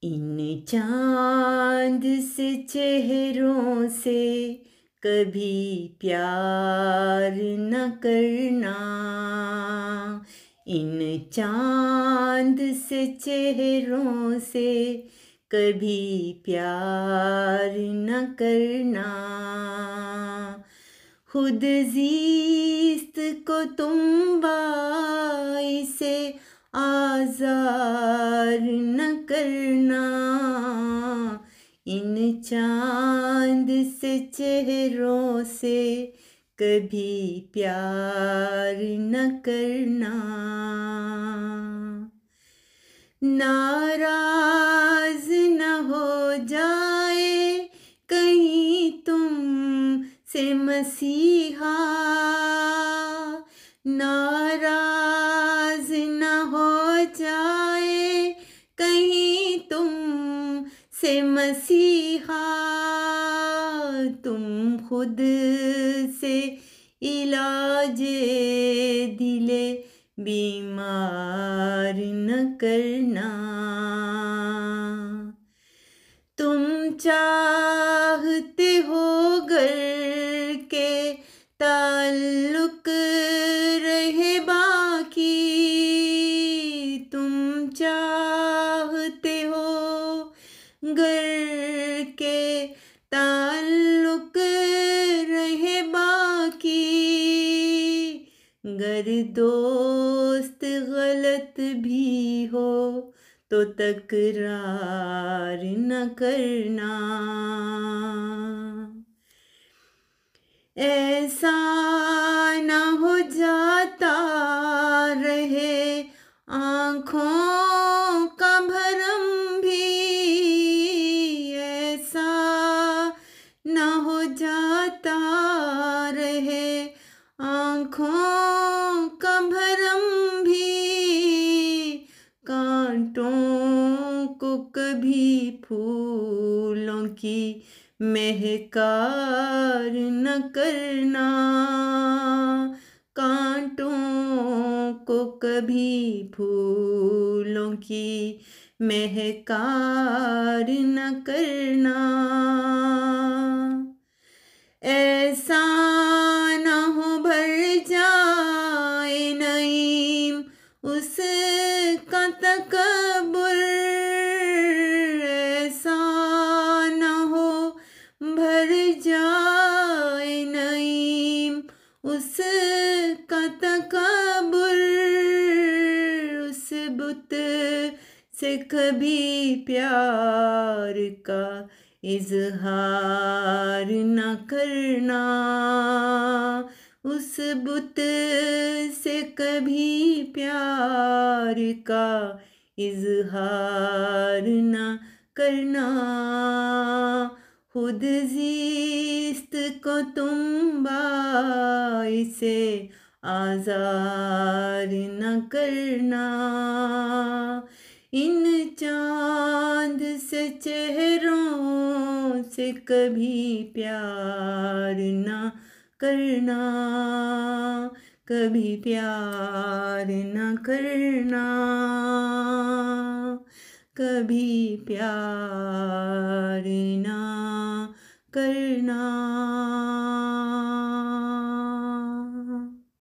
इन चांद से चेहरों से कभी प्यार न करना। इन चांद से चेहरों से कभी प्यार न करना। खुद जीस्त को तुम बाई से आज़ार न करना। इन चांद से चेहरों से कभी प्यार न करना। नाराज न हो जाए कहीं तुम से मसीहा। नाराज न हो जाए कहीं तुम से मसीहा। तुम खुद से इलाजे दिले बीमार न करना। तुम चाहते हो घर के ताल्लुक रहे बाकी। तुम चाहते हो घर के ताल्लुक रहे बाकी। गर दोस्त गलत भी हो तो तकरार न करना। ऐसा न हो जाता रहे आँखों का भरम भी। ऐसा न हो जाता रहे आँखों का भरम भी। कांटों को कभी फूलों की महकार न करना। कांटों को कभी फूलों की महकार न करना। ऐसा न हो भर जाए नईम उसका तकब्बुर। ऐसा न हो भर जाए नईम उसका तकब्बुर। उस बुत से कभी प्यार का इजहार न करना। उस बुत से कभी प्यार का इजहार न करना। खुद जीस्त को तुम बाई से आज़ार न करना। इन चांद से चेहरों से कभी प्यार न करना। कभी प्यार न करना। कभी प्यार न करना।